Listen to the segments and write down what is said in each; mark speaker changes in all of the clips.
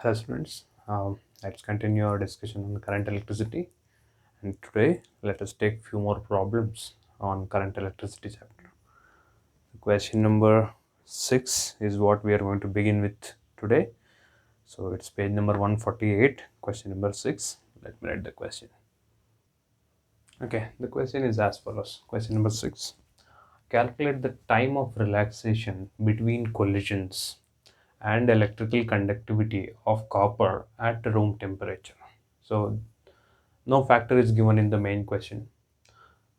Speaker 1: Hello students, let's continue our discussion on current electricity, and today let us take few more problems on current electricity chapter. Question number 6 is what we are going to begin with today. So it's page number 148, question number 6. Let me write the question. Okay, the question is as follows. Question number 6. Calculate the time of relaxation between collisions and electrical conductivity of copper at room temperature. So no factor is given in the main question,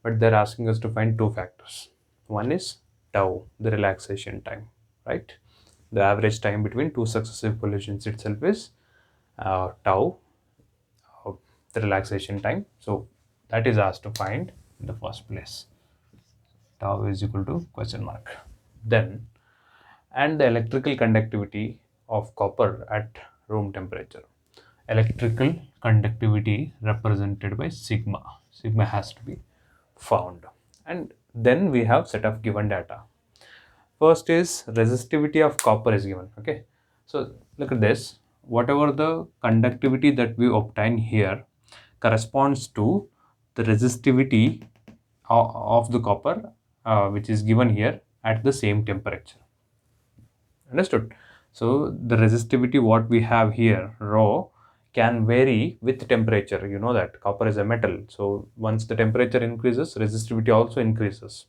Speaker 1: but they're asking us to find two factors. One is tau, the relaxation time, right? The average time between two successive collisions itself is tau, uh, the relaxation time. So that is asked to find in the first place. Tau is equal to question mark. Then, and the electrical conductivity of copper at room temperature. Electrical conductivity represented by sigma. Sigma has to be found. And then we have set of given data. First is resistivity of copper is given. Okay. So look at this. Whatever the conductivity that we obtain here corresponds to the resistivity of the copper which is given here at the same temperature. Understood? So the resistivity what we have here, rho, can vary with temperature. You know that copper is a metal. So once the temperature increases, resistivity also increases.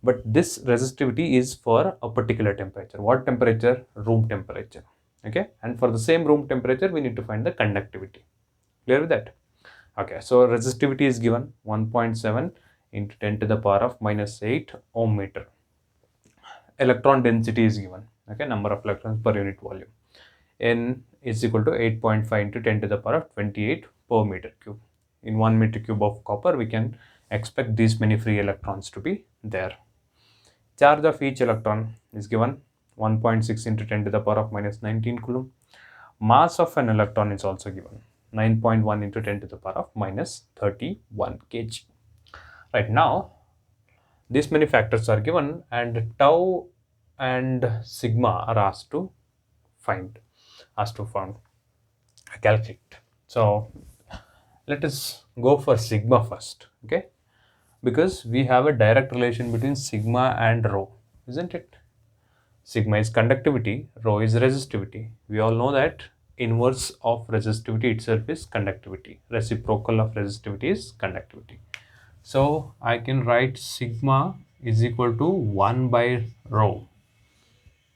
Speaker 1: But this resistivity is for a particular temperature. What temperature? Room temperature. Okay. And for the same room temperature, we need to find the conductivity. Clear with that? Okay. So resistivity is given 1.7 into 10 to the power of minus 8 ohm meter. Electron density is given. Okay, number of electrons per unit volume. N is equal to 8.5 into 10 to the power of 28 per meter cube. In 1 meter cube of copper, we can expect these many free electrons to be there. Charge of each electron is given 1.6 into 10 to the power of minus 19 coulomb. Mass of an electron is also given 9.1 into 10 to the power of minus 31 kg. Right now, these many factors are given and tau and sigma are asked to find, calculate. So let us go for sigma first, okay? Because we have a direct relation between sigma and rho, isn't it? Sigma is conductivity, rho is resistivity. We all know that inverse of resistivity itself is conductivity. Reciprocal of resistivity is conductivity. So I can write sigma is equal to 1 by rho.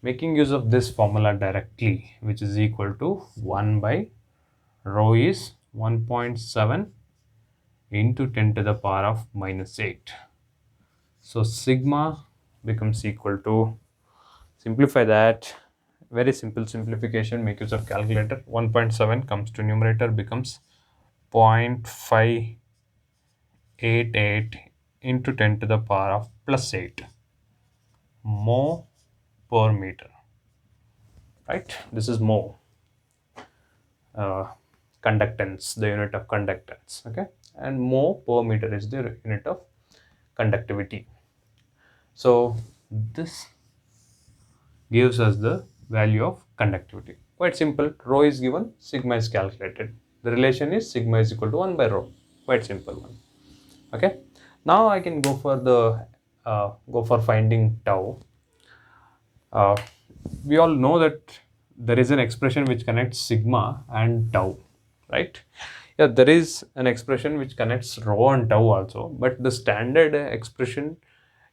Speaker 1: Making use of this formula directly, which is equal to 1 by rho is 1.7 into 10 to the power of minus 8. So sigma becomes equal to, simplify that, very simple simplification, make use of calculator. 1.7 comes to numerator, becomes 0.588 into 10 to the power of plus 8 mho per meter, right? This is mho, conductance, the unit of conductance, okay? And mho per meter is the unit of conductivity. So this gives us the value of conductivity. Quite simple. Rho is given, sigma is calculated. The relation is sigma is equal to 1 by rho. Quite simple one. Okay. Now I can go for finding tau. We all know that there is an expression which connects sigma and tau, right? Yeah, there is an expression which connects rho and tau also, but the standard expression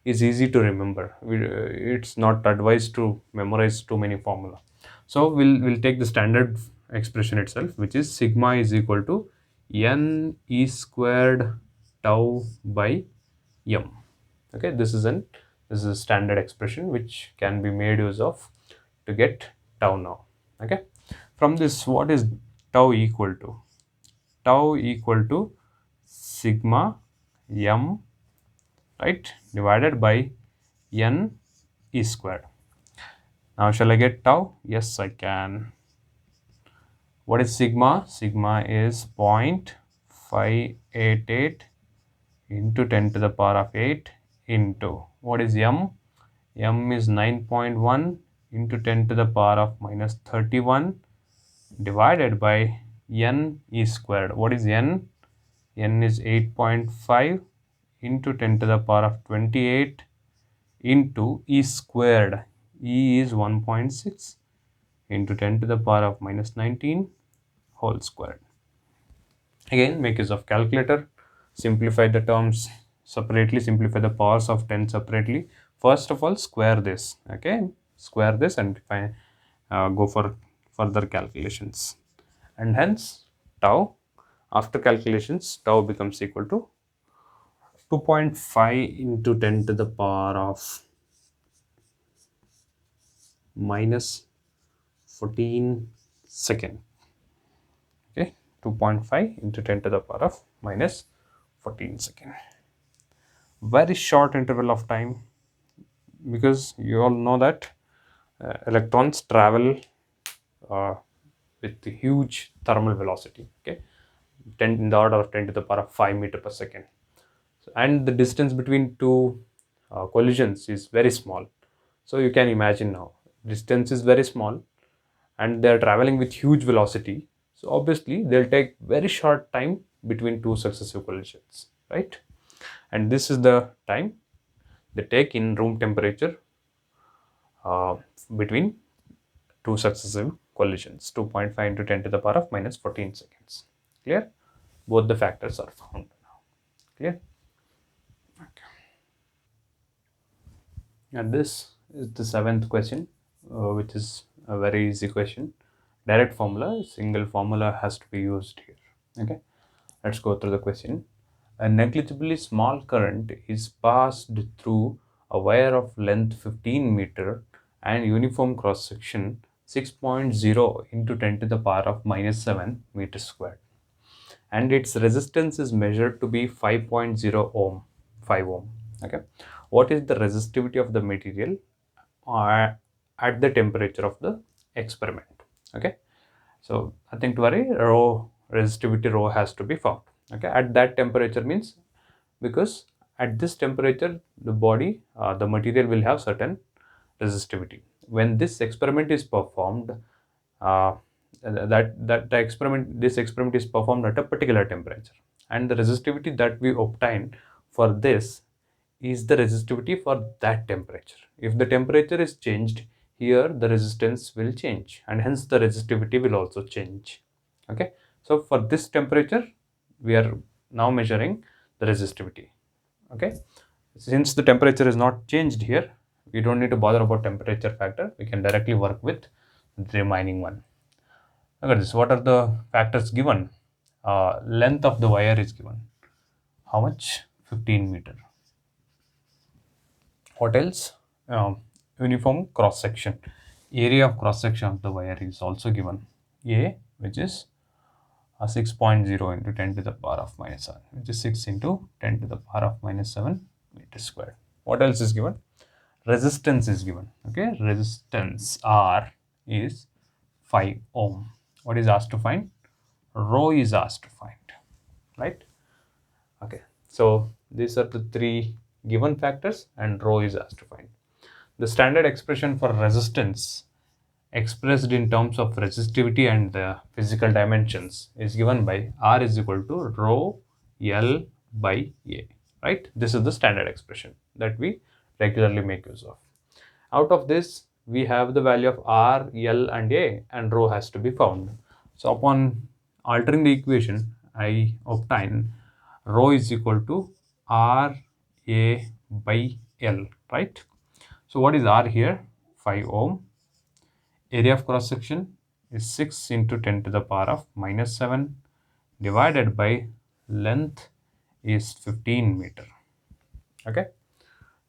Speaker 1: is easy to remember. It's not advised to memorize too many formula. So we'll take the standard expression itself, which is sigma is equal to n e squared tau by m. Okay, this is a standard expression which can be made use of to get tau now. Okay, from this, what is tau equal to? Tau equal to sigma m, right, divided by n e squared. Now shall I get tau? Yes, I can. What is sigma? Sigma is 0.588 into 10 to the power of 8 into, what is m? M is 9.1 into 10 to the power of minus 31 divided by n e squared. What is n? N is 8.5 into 10 to the power of 28 into e squared. E is 1.6 into 10 to the power of minus 19 whole squared. Again, make use of calculator, simplify the terms separately, simplify the powers of 10 separately. First of all, square this, okay? Square this and go for further calculations. And hence, tau, after calculations, tau becomes equal to 2.5 into 10 to the power of minus 14 second. Okay, 2.5 into 10 to the power of minus 14 second. Very short interval of time, because you all know that electrons travel with huge thermal velocity, okay, 10 in the order of 10 to the power of 5 meter per second. So, and the distance between two collisions is very small. So you can imagine now, distance is very small and they are traveling with huge velocity. So obviously they'll take very short time between two successive collisions, right? And this is the time they take in room temperature uh, between two successive collisions. 2.5 into 10 to the power of minus 14 seconds. Clear? Both the factors are found now. Clear? Okay. And this is the seventh question, which is a very easy question. Direct formula, single formula has to be used here. Okay, let's go through the question. A negligibly small current is passed through a wire of length 15 meter and uniform cross section 6.0 into 10 to the power of minus 7 meters squared, and its resistance is measured to be 5.0 ohm, 5 ohm. Okay, what is the resistivity of the material at the temperature of the experiment? Okay, so nothing to worry, rho resistivity rho has to be found. Okay, at that temperature means, because at this temperature the body the material will have certain resistivity. When this experiment is performed, uh, that the experiment this experiment is performed at a particular temperature, and the resistivity that we obtain for this is the resistivity for that temperature. If the temperature is changed, here the resistance will change and hence the resistivity will also change. Okay, so for this temperature we are now measuring the resistivity. Okay, since the temperature is not changed here, we don't need to bother about temperature factor, we can directly work with the remaining one. Look at this, what are the factors given? Length of the wire is given, how much? 15 meter. What else? Uniform cross section, area of cross section of the wire is also given, A, which is 6.0 into 10 to the power of minus 7, which is 6 into 10 to the power of minus 7 meters squared. What else is given? Resistance is given. Okay, resistance R is 5 ohm. What is asked to find? Rho is asked to find, right? Okay, so these are the three given factors and rho is asked to find. The standard expression for resistance expressed in terms of resistivity and the physical dimensions is given by R is equal to rho L by A, right? This is the standard expression that we regularly make use of. Out of this, we have the value of R, L and A, and rho has to be found. So upon altering the equation, I obtain rho is equal to R, A by L, right? So what is R here? 5 ohm. Area of cross section is 6 into 10 to the power of minus 7 divided by length is 15 meter. Okay,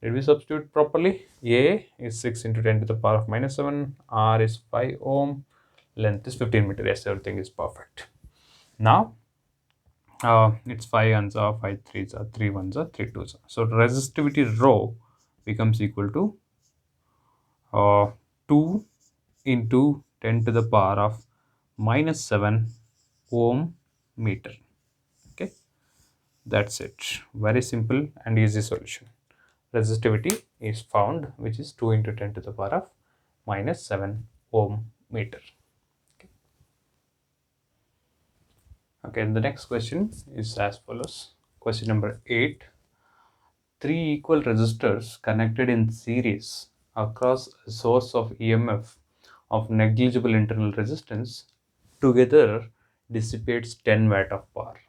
Speaker 1: did we substitute properly? A is 6 into 10 to the power of minus 7, R is 5 ohm, length is 15 meter. Yes, everything is perfect. Now it's 5 ones are 5 threes are 3 ones are 3 twos are. So resistivity rho becomes equal to 2 into 10 to the power of minus 7 ohm meter. Okay, that's it. Very simple and easy solution. Resistivity is found, which is 2 into 10 to the power of minus 7 ohm meter. Okay. Okay, the next question is as follows. Question number 8. Three equal resistors connected in series across a source of EMF of negligible internal resistance together dissipates 10 watt of power.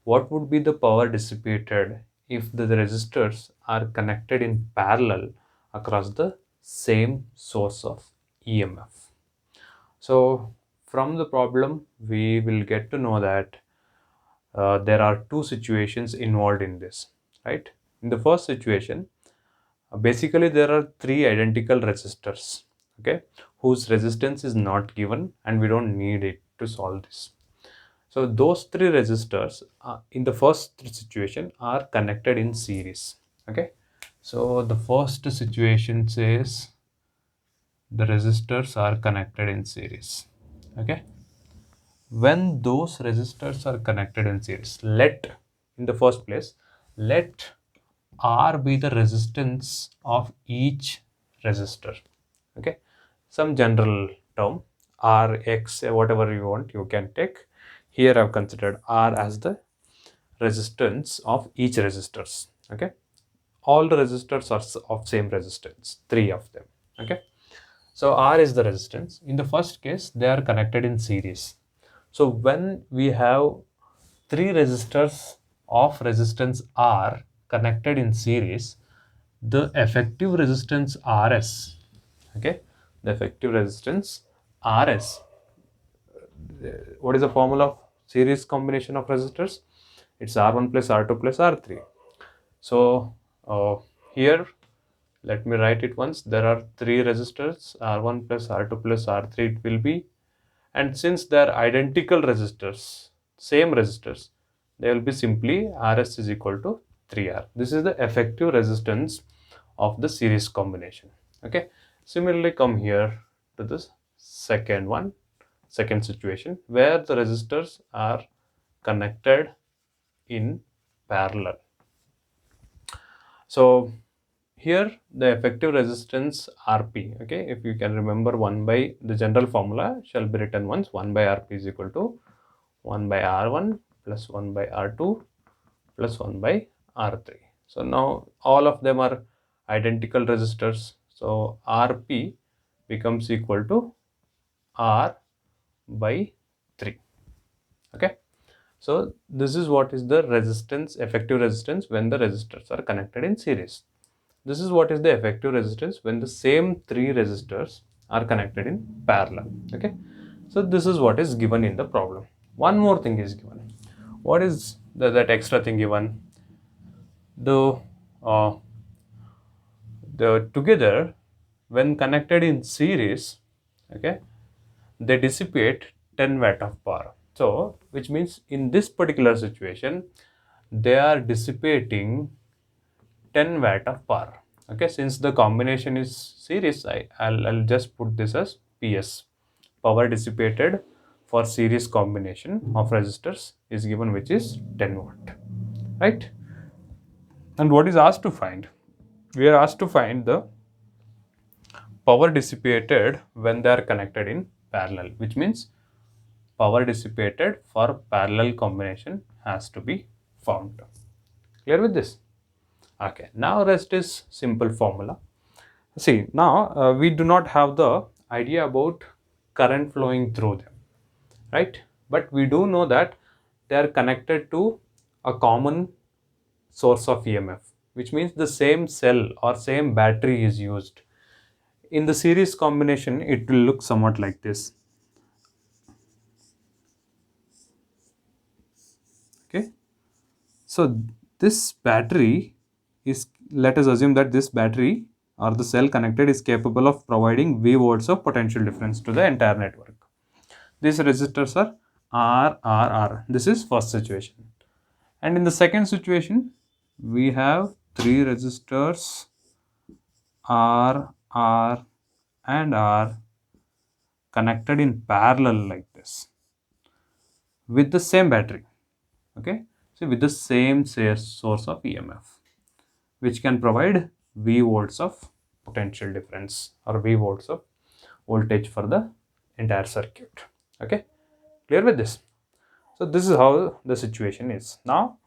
Speaker 1: What would be the power dissipated if the resistors are connected in parallel across the same source of EMF? So from the problem, we will get to know that there are two situations involved in this, right? In the first situation, basically there are three identical resistors, okay, whose resistance is not given and we don't need it to solve this. So those three resistors in the first situation are connected in series, okay. So the first situation says the resistors are connected in series, okay. When those resistors are connected in series, in the first place, let R be the resistance of each resistor, okay. Some general term, R, X, whatever you want, you can take. Here I've considered R as the resistance of each resistors, okay. All the resistors are of same resistance, three of them, okay. So R is the resistance. In the first case, they are connected in series. So when we have three resistors of resistance R connected in series, the effective resistance Rs, okay, the effective resistance Rs, what is the formula of series combination of resistors? It's R1 plus R2 plus R3. So here, let me write it once. There are three resistors, R1 plus R2 plus R3 it will be. And since they are identical resistors, same resistors, they will be simply Rs is equal to 3R. This is the effective resistance of the series combination. Okay. Similarly, come here to this second situation where the resistors are connected in parallel. So here the effective resistance Rp, okay, if you can remember, 1 by the general formula shall be written once. 1 by Rp is equal to 1 by R1 plus 1 by R2 plus 1 by R3. So now all of them are identical resistors. So Rp becomes equal to R by 3. Okay. So this is what is the resistance, effective resistance when the resistors are connected in series. This is what is the effective resistance when the same three resistors are connected in parallel. Okay. So this is what is given in the problem. One more thing is given. What is that extra thing given? Uh, the together when connected in series, okay, they dissipate 10 watt of power. So which means in this particular situation they are dissipating 10 watt of power. Okay, since the combination is series, I'll just put this as PS, power dissipated for series combination of resistors is given, which is 10 watt, right? And what is asked to find? We are asked to find the power dissipated when they are connected in parallel, which means power dissipated for parallel combination has to be found. Clear with this? Okay, now rest is simple formula. See, now we do not have the idea about current flowing through them, right? But we do know that they are connected to a common source of EMF, which means the same cell or same battery is used. In the series combination, it will look somewhat like this. Okay. So this battery is, let us assume that this battery or the cell connected is capable of providing V volts of potential difference to the entire network. These resistors are R, R, R. This is first situation. And in the second situation, we have three resistors R, R, and R connected in parallel like this with the same battery. Okay, so with the same source of EMF, which can provide V volts of potential difference or V volts of voltage for the entire circuit. Okay, clear with this? So this is how the situation is. Now,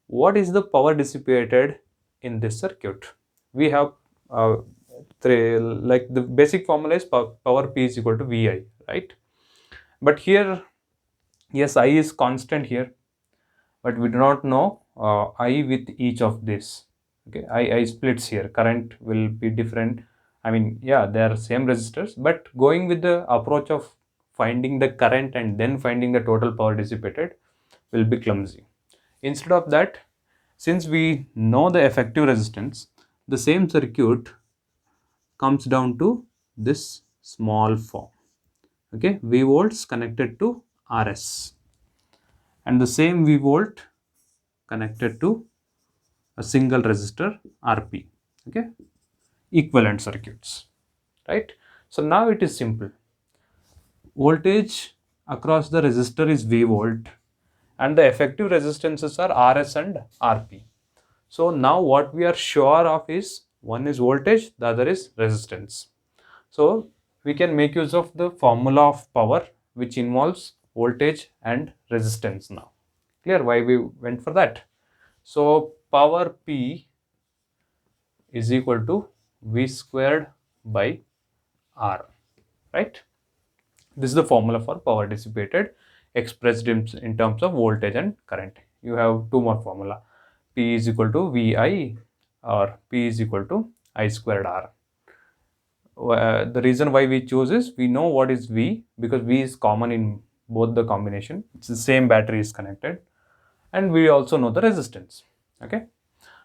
Speaker 1: what is the power dissipated in this circuit? We have three, like the basic formula is power P is equal to VI, right? But here, yes, I is constant here, but we do not know I with each of this. Okay, I splits here. Current will be different. I mean, yeah, they are same resistors, but going with the approach of finding the current and then finding the total power dissipated will be clumsy. Instead of that, since we know the effective resistance, the same circuit comes down to this small form. Okay, V volts connected to RS, and the same V volt connected to a single resistor RP. Okay, equivalent circuits, right? So now it is simple. Voltage across the resistor is V volt, and the effective resistances are RS and RP. So now what we are sure of is one is voltage, the other is resistance. So we can make use of the formula of power, which involves voltage and resistance now. Clear why we went for that? So power P is equal to V squared by R, right? This is the formula for power dissipated expressed in terms of voltage and current. You have two more formula. P is equal to VI or P is equal to I squared R. The reason why we choose is we know what is V because V is common in both the combination. It's the same battery is connected, and we also know the resistance. Okay,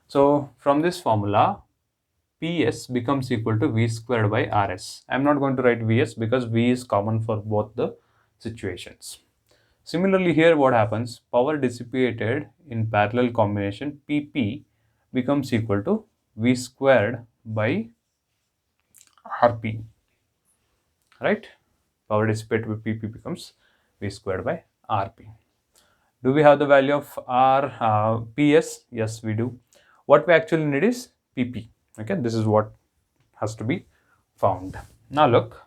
Speaker 1: so from this formula, PS becomes equal to V squared by RS. I'm not going to write VS because V is common for both the situations. Similarly, here what happens? Power dissipated in parallel combination PP becomes equal to V squared by RP, right? Power dissipated by PP becomes V squared by RP. Do we have the value of PS? Yes, we do. What we actually need is PP. Okay, this is what has to be found. Now look,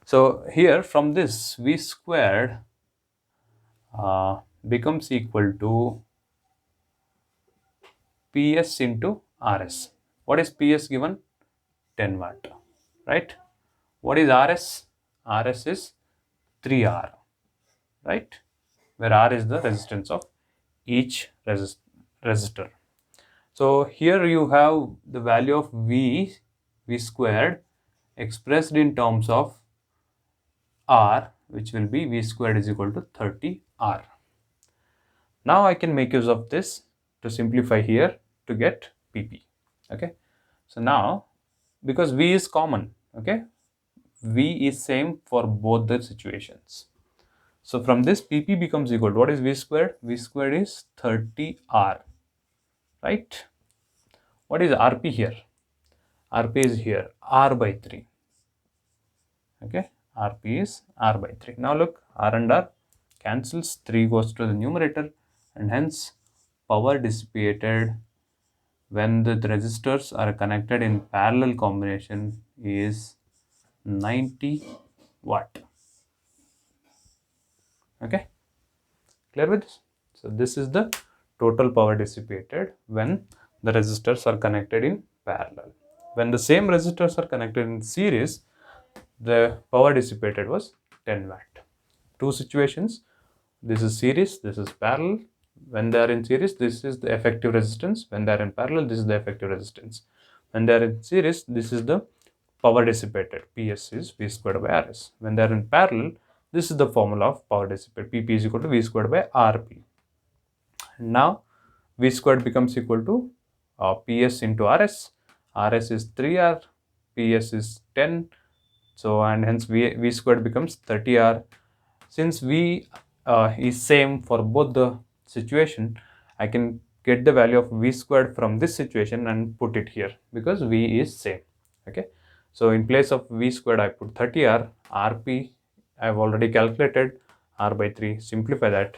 Speaker 1: so here from this V squared becomes equal to PS into RS. What is PS given? 10 watt, right? What is RS? RS is 3R, right? Where R is the resistance of each resistor. So here you have the value of V squared expressed in terms of R, which will be V squared is equal to 30R. Now I can make use of this to simplify here to get PP. Okay, so now because V is common, okay, V is same for both the situations. So from this PP becomes equal to what is V squared? V squared is 30R, right? What is RP here? RP is here R by 3. Okay, RP is R by 3. Now look, R and R cancels, 3 goes to the numerator, and hence power dissipated when the resistors are connected in parallel combination is 90 watt. Okay, clear with this? So this is the total power dissipated when the resistors are connected in parallel. When the same resistors are connected in series, the power dissipated was 10 watt. Two situations, this is series, this is parallel. When they are in series, this is the effective resistance. When they are in parallel, this is the effective resistance. When they are in series, this is the power dissipated. PS is V squared by RS. When they are in parallel, this is the formula of power dissipated. PP is equal to V squared by RP. Now V squared becomes equal to PS into RS. RS is 3R, PS is 10. So and hence V squared becomes 30R. Since V is same for both the situation, I can get the value of V squared from this situation and put it here because V is same. Okay, so in place of V squared I put 30R. RP I have already calculated, R by 3. Simplify that,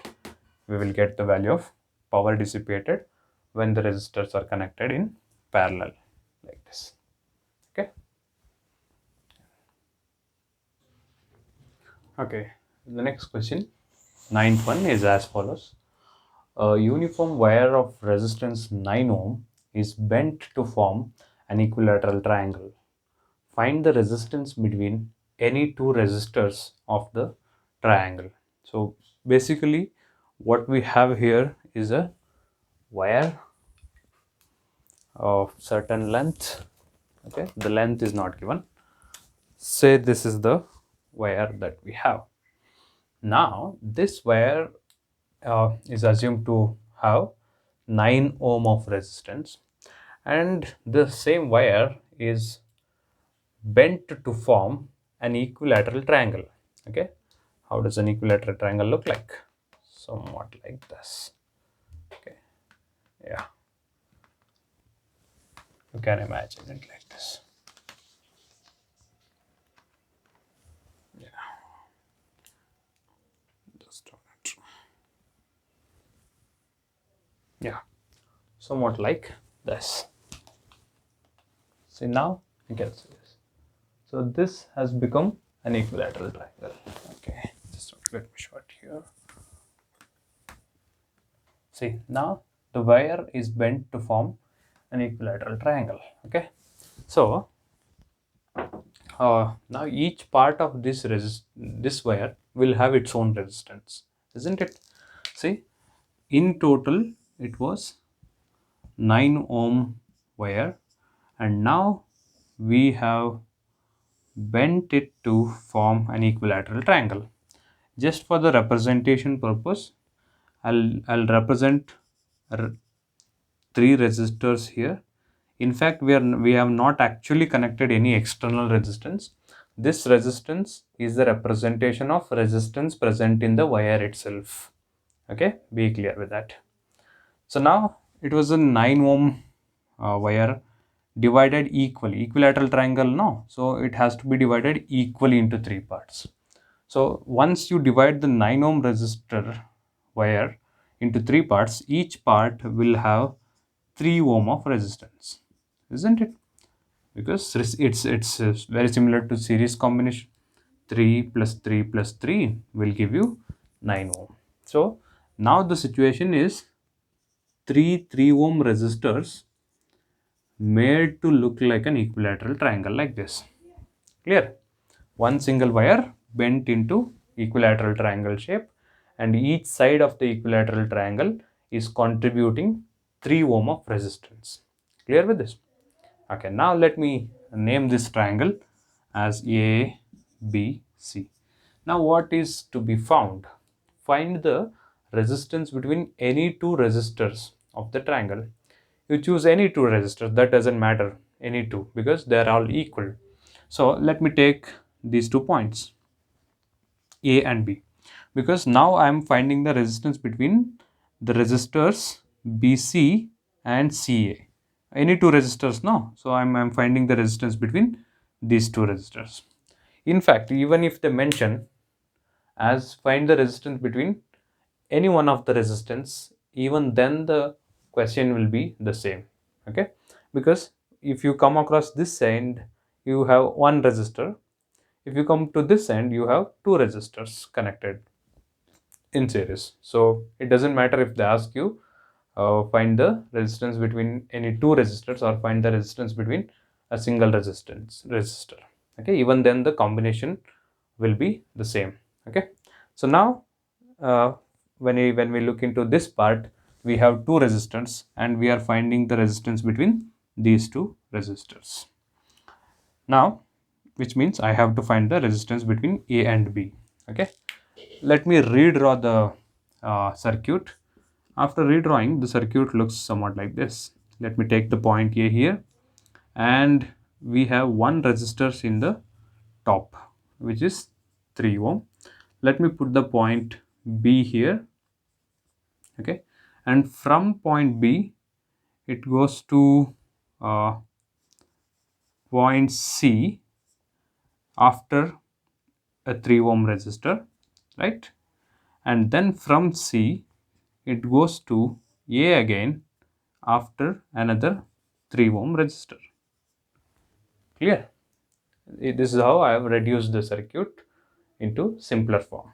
Speaker 1: we will get the value of power dissipated when the resistors are connected in parallel like this. Okay. Okay, the next question. Ninth one is as follows. A uniform wire of resistance 9 ohm is bent to form an equilateral triangle. Find the resistance between any two resistors of the triangle. So basically what we have here is a wire of certain length. Okay, the length is not given. Say this is the wire that we have. Now this wire is assumed to have 9 ohm of resistance, and the same wire is bent to form an equilateral triangle. Okay, how does an equilateral triangle look like? Somewhat like this. Okay, yeah, you can imagine it like this. Yeah, just on it. Yeah, somewhat like this. See, now you can see this. So this has become an equilateral triangle. Okay, just let me show it here. See, now the wire is bent to form an equilateral triangle. Okay, so now each part of this wire will have its own resistance, isn't it? See, in total it was 9 ohm wire, and now we have bent it to form an equilateral triangle. Just for the representation purpose, I'll represent 3 resistors here. In fact, we have not actually connected any external resistance. This resistance is the representation of resistance present in the wire itself. Okay, be clear with that. So now it was a 9 ohm wire divided equally, equilateral triangle, no, so it has to be divided equally into 3 parts. So once you divide the 9 ohm resistor wire into 3 parts, each part will have 3 ohm of resistance, isn't it? Because it's very similar to series combination. 3 plus 3 plus 3 will give you 9 ohm. So now the situation is 3 ohm resistors made to look like an equilateral triangle like this. Clear? One single wire bent into equilateral triangle shape, and each side of the equilateral triangle is contributing 3 ohm of resistance. Clear with this? Okay, now let me name this triangle as A, B, C. Now what is to be found? Find the resistance between any two resistors of the triangle. You choose any two resistors, that doesn't matter, any two, because they are all equal. So let me take these 2 points, A and B, because now I am finding the resistance between the resistors BC and CA. Any two resistors, no? So I'm finding the resistance between these two resistors. In fact, even if they mention as find the resistance between any one of the resistance, even then the question will be the same. Okay, because if you come across this end, you have one resistor. If you come to this end, you have two resistors connected in series. So it doesn't matter if they ask you find the resistance between any two resistors or find the resistance between a single resistor. Okay, even then the combination will be the same. Okay, so now uh, when we look into this part, we have two resistors and we are finding the resistance between these two resistors. Now, which means I have to find the resistance between A and B. Okay, let me redraw the circuit. After redrawing, the circuit looks somewhat like this. Let me take the point A here, and we have one resistor in the top, which is 3 ohm. Let me put the point B here. Okay, and from point B it goes to point C after a 3 ohm resistor, right? And then from C it goes to A again after another 3 ohm resistor. Clear? This is how I have reduced the circuit into simpler form.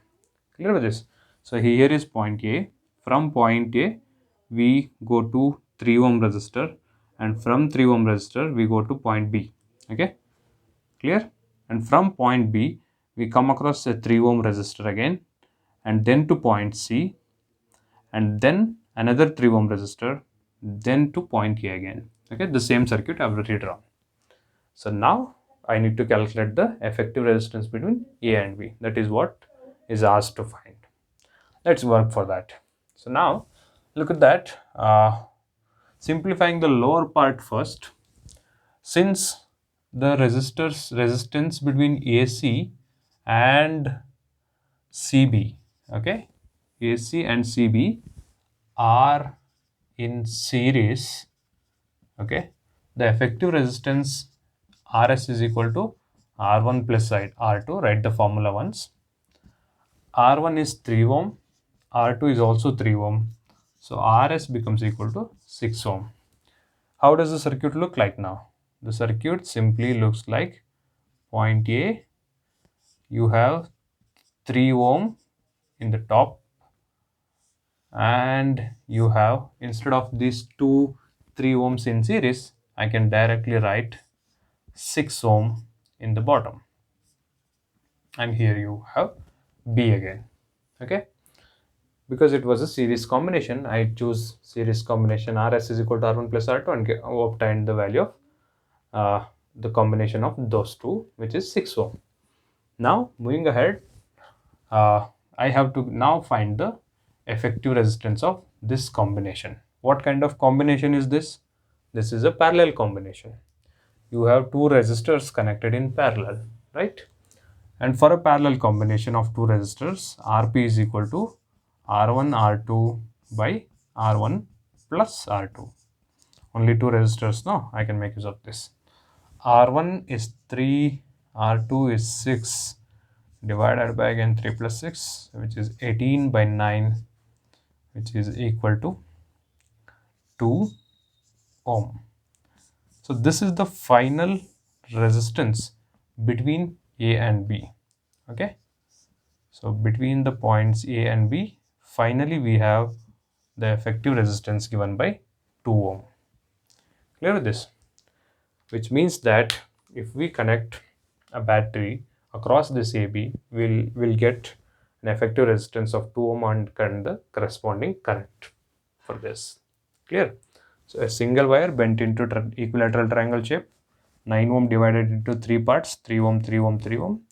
Speaker 1: Clear with this? So here is point A. From point A, we go to 3 ohm resistor, and from 3 ohm resistor, we go to point B. Okay, clear? And from point B, we come across a 3 ohm resistor again, and then to point C, and then another 3 ohm resistor, then to point A again. Okay, the same circuit I have redrawn. So now I need to calculate the effective resistance between A and B. That is what is asked to find. Let's work for that. So now look at that. Simplifying the lower part first, since the resistance between AC and CB, okay, AC and CB are in series, okay, the effective resistance RS is equal to R1 plus R2. Write the formula once. R1 is 3 ohm, R2 is also 3 ohm, so RS becomes equal to 6 ohm. How does the circuit look like now? The circuit simply looks like point A, you have 3 ohm in the top, and you have, instead of these two 3 ohms in series, I can directly write 6 ohm in the bottom, and here you have B again. Okay, because it was a series combination, I choose series combination RS is equal to R1 plus R2 and obtained the value of the combination of those two, which is 6 ohm. Now moving ahead, I have to now find the effective resistance of this combination. What kind of combination is this? This is a parallel combination. You have two resistors connected in parallel, right? And for a parallel combination of two resistors, Rp is equal to R1 R2 by R1 plus R2. Only two resistors, no? I can make use of this. R1 is 3, R2 is 6, divided by again 3 plus 6, which is 18 by 9, which is equal to 2 ohm. So this is the final resistance between A and B. Okay, so between the points A and B, finally we have the effective resistance given by 2 ohm. Clear with this? Which means that if we connect a battery across this AB, we'll get an effective resistance of 2 ohm and the corresponding current for this. Clear? So a single wire bent into equilateral triangle shape, 9 ohm divided into 3 parts, 3 ohm, 3 ohm, 3 ohm,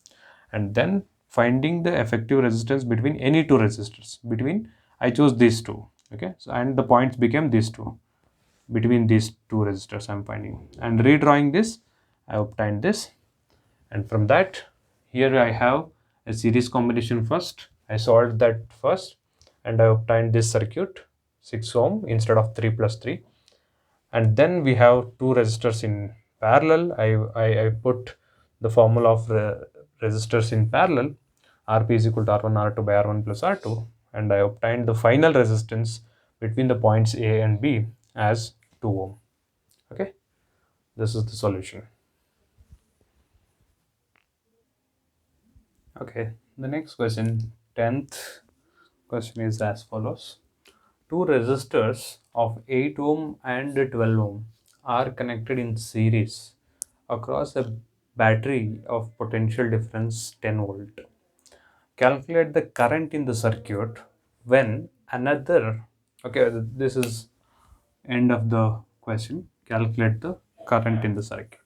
Speaker 1: and then finding the effective resistance between any two resistors. Between, I chose these two, okay, so and the points became these two. Between these two resistors I'm finding, and redrawing this, I obtained this, and from that, here I have a series combination first. I solved that first, and I obtained this circuit, 6 ohm instead of 3 plus 3. And then we have two resistors in parallel. I put the formula of resistors in parallel. Rp is equal to R1 R2 by R1 plus R2, and I obtained the final resistance between the points A and B as 2 ohm. Okay, this is the solution. Okay, the next question, 10th question, is as follows. Two resistors of 8 ohm and 12 ohm are connected in series across a battery of potential difference 10 volt. Calculate the current in the circuit when another, okay, this is end of the question. Calculate the current in the circuit.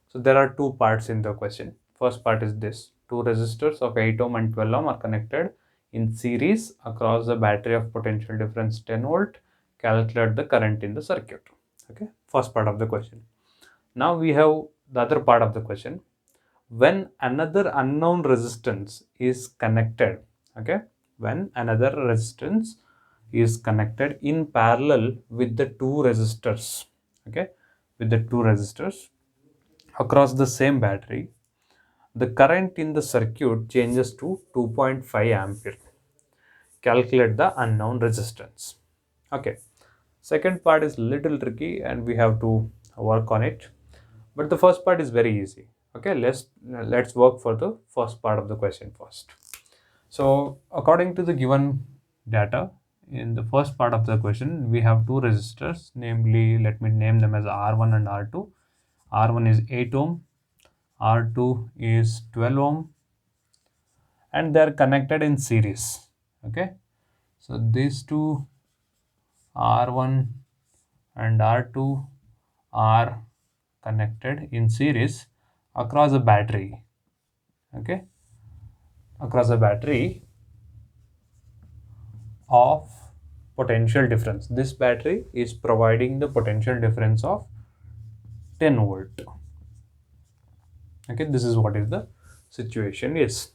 Speaker 1: So there are two parts in the question. First part is this: two resistors of 8 ohm and 12 ohm are connected in series across a battery of potential difference 10 volt. Calculate the current in the circuit. Okay, first part of the question. Now we have the other part of the question. When another unknown resistance is connected, okay, when another resistance is connected in parallel with the two resistors, okay, with the two resistors across the same battery, the current in the circuit changes to 2.5 ampere. Calculate the unknown resistance. Okay, second part is little tricky and we have to work on it, but the first part is very easy. Okay, let's work for the first part of the question first. So according to the given data, in the first part of the question, we have two resistors, namely, let me name them as R1 and R2. R1 is 8 ohm, R2 is 12 ohm, and they are connected in series. Okay, so these two R1 and R2 are connected in series across a battery. Okay, across a battery of potential difference. This battery is providing the potential difference of 10 volt. Okay, this is what is the situation is.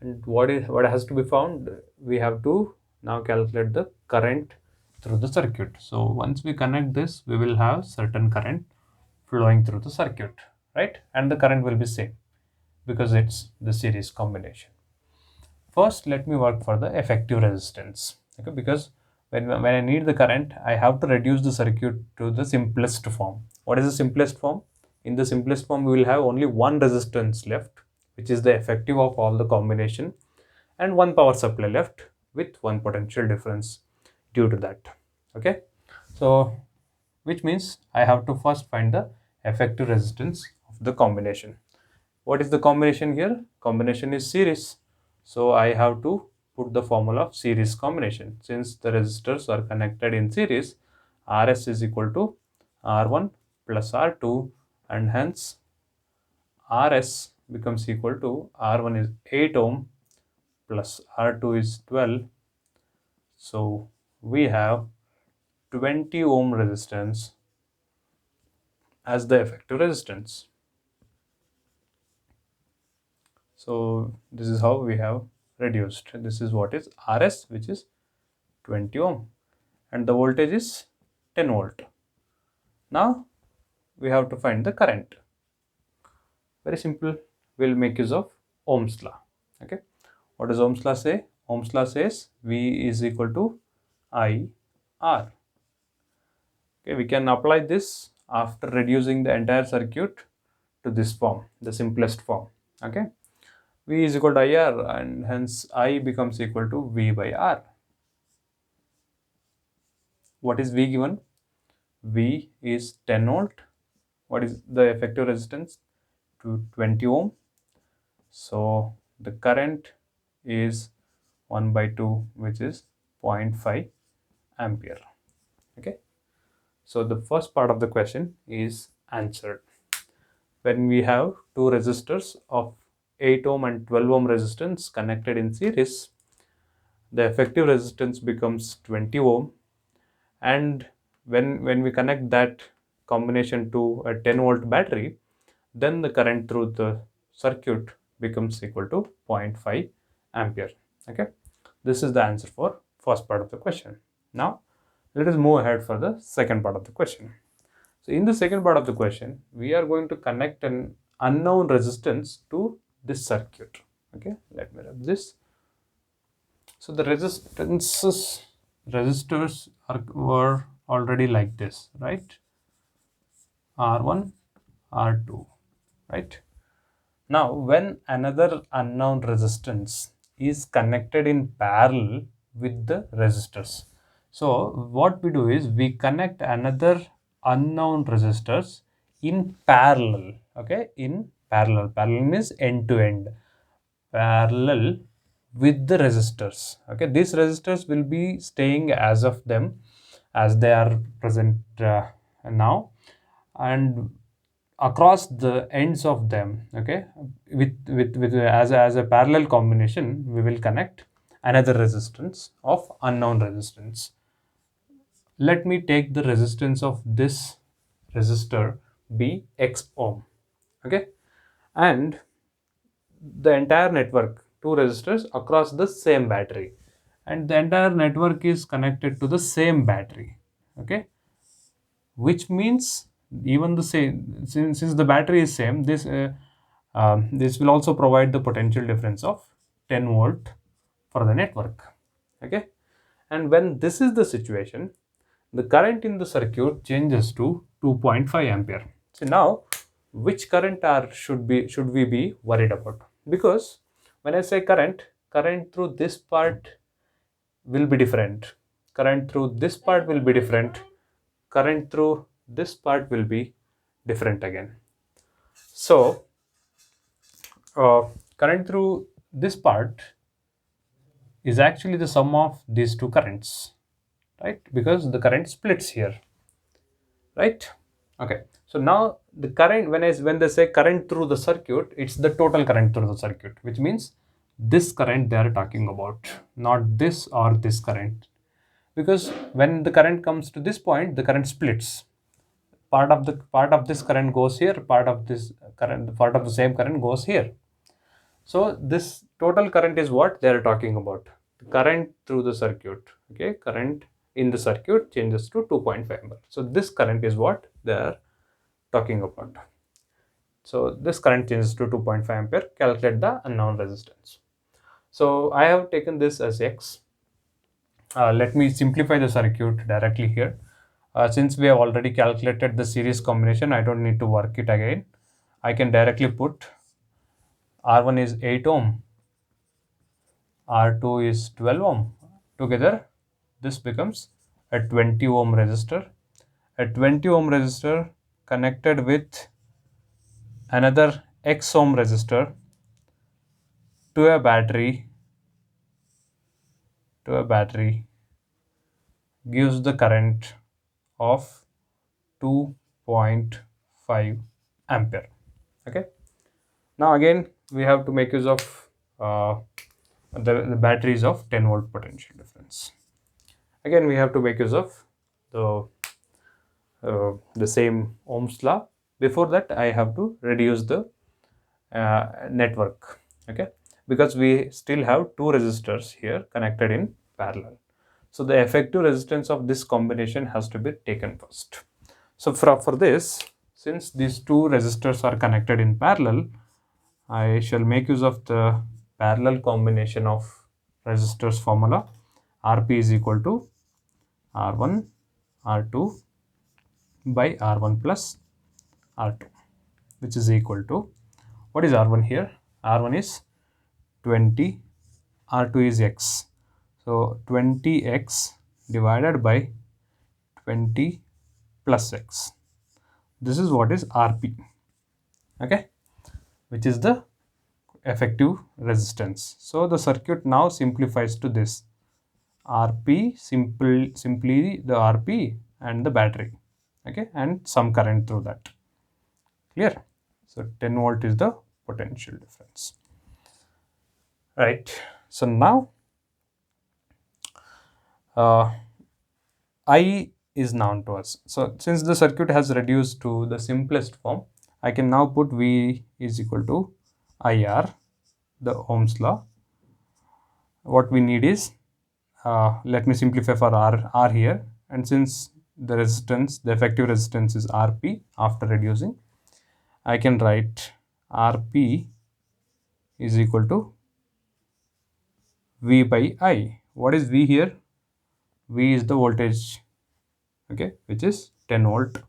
Speaker 1: And what has to be found? We have to now calculate the current through the circuit. So once we connect this, we will have certain current flowing through the circuit, right? And the current will be same because it's the series combination. First, let me work for the effective resistance. Okay, because when I need the current, I have to reduce the circuit to the simplest form. What is the simplest form? In the simplest form, we will have only one resistance left, which is the effective of all the combination, and one power supply left with one potential difference due to that. Okay, so which means I have to first find the effective resistance of the combination. What is the combination here? Combination is series. So I have to put the formula of series combination. Since the resistors are connected in series, Rs is equal to R1 plus R2, and hence Rs becomes equal to R1 is 8 ohm plus R2 is 12. So we have 20 ohm resistance as the effective resistance. So this is how we have reduced. This is what is Rs, which is 20 ohm, and the voltage is 10 volt. Now we have to find the current. Very simple. We'll make use of Ohm's law. Okay, what does Ohm's law say? Ohm's law says V is equal to IR. Okay, we can apply this after reducing the entire circuit to this form, the simplest form. Okay, V is equal to IR, and hence I becomes equal to V by R. What is V given? V is 10 volt. What is the effective resistance? To 20 ohm. So the current is 1 by 2, which is 0.5 ampere. Okay, so the first part of the question is answered. When we have two resistors of 8 ohm and 12 ohm resistance connected in series, the effective resistance becomes 20 ohm, and when we connect that combination to a 10 volt battery, then the current through the circuit becomes equal to 0.5 ampere. Okay, this is the answer for first part of the question. Now let us move ahead for the second part of the question. So in the second part of the question, we are going to connect an unknown resistance to this circuit. Okay, let me rub this. So the resistors were already like this, right? R1, R2, right? Now, when another unknown resistance is connected in parallel with the resistors, so what we do is we connect another unknown resistors in parallel. Okay, in parallel. Parallel means end to end. Parallel with the resistors. Okay, these resistors will be staying as of them as they are present now, and across the ends of them, okay, with as a parallel combination, we will connect another resistance of unknown resistance. Let me take the resistance of this resistor be X ohm. Okay, and the entire network, two resistors across the same battery, and the entire network is connected to the same battery. Okay, which means even the same, since the battery is same, this will also provide the potential difference of 10 volt for the network. Okay, and when this is the situation, the current in the circuit changes to 2.5 ampere. So now which current should we be worried about? Because when I say current, current through this part will be different. Current through this part will be different. Current through this part will be different again. So, current through this part is actually the sum of these two currents, right? Because the current splits here, right? Okay. So now the current, when they say current through the circuit, it's the total current through the circuit, which means this current they are talking about, not this or this current. Because when the current comes to this point, the current splits. Part of this current goes here, part of the same current goes here. So this total current is what they are talking about. The current through the circuit. Okay, current in the circuit changes to 2.5 ampere. So this current is what they are talking about. So this current changes to 2.5 ampere. Calculate the unknown resistance. So I have taken this as X. Let me simplify the circuit directly here. Since we have already calculated the series combination, I don't need to work it again. I can directly put R1 is 8 ohm, R2 is 12 ohm. Together, this becomes a 20 ohm resistor. A 20 ohm resistor connected with another X ohm resistor to a battery gives the current of 2.5 ampere. Okay. Now again we have to make use of the batteries of 10 volt potential difference. Again we have to make use of the same Ohm's law. Before that I have to reduce the network, okay, because we still have two resistors here connected in parallel. So the effective resistance of this combination has to be taken first. So for this, since these two resistors are connected in parallel, I shall make use of the parallel combination of resistors formula. Rp is equal to R1 R2 by R1 plus R2, which is equal to, what is R1 here? R1 is 20, R2 is X. So 20X divided by 20 plus X. This is what is Rp, okay, which is the effective resistance. So the circuit now simplifies to this. Rp, simply the Rp and the battery, okay, and some current through that. Clear? So 10 volt is the potential difference, right? So now I is known to us. So since the circuit has reduced to the simplest form, I can now put V is equal to IR, the Ohm's law. What we need is, let me simplify for R here, and since the resistance, the effective resistance is Rp after reducing, I can write Rp is equal to V by I. What is V here? V is the voltage, okay, which is 10 volt.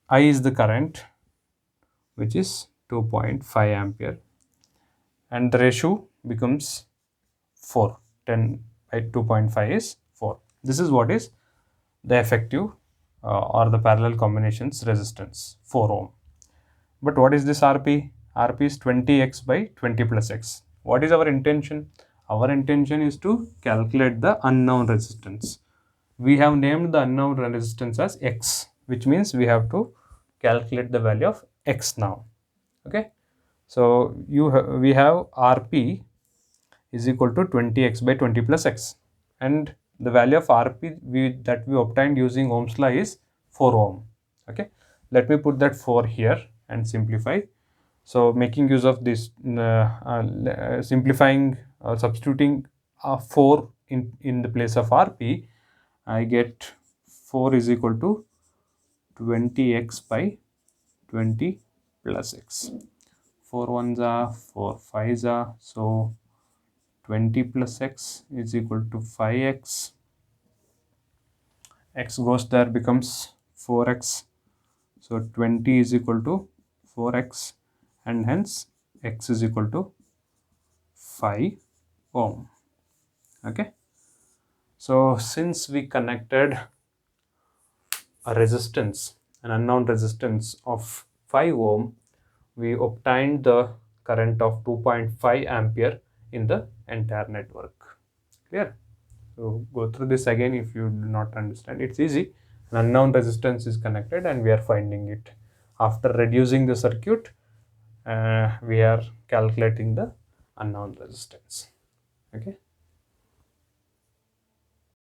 Speaker 1: I is the current, which is 2.5 ampere, and the ratio becomes 4. 10 by 2.5 is 4. This is what is the effective or the parallel combinations resistance, 4 ohm. But what is this Rp? Rp is 20x by 20 plus x. What is our intention? Our intention is to calculate the unknown resistance. We have named the unknown resistance as x, which means we have to calculate the value of x now. Okay. So we have Rp is equal to 20x by 20 plus x, and the value of Rp that we obtained using Ohm's law is 4 ohm. Okay, let me put that 4 here and simplify. So making use of this simplifying, substituting 4 in the place of Rp, I get 4 is equal to 20x by 20 plus x. 4 ones are 4 5s are, so 20 plus x is equal to 5x. X goes there, becomes 4x. So 20 is equal to 4x, and hence x is equal to 5 ohm. Okay, so since we connected a resistance, an unknown resistance of 5 ohm, we obtained the current of 2.5 ampere in the entire network. Clear? So go through this again if you do not understand. It's easy. An unknown resistance is connected and we are finding it. After reducing the circuit, we are calculating the unknown resistance. Okay.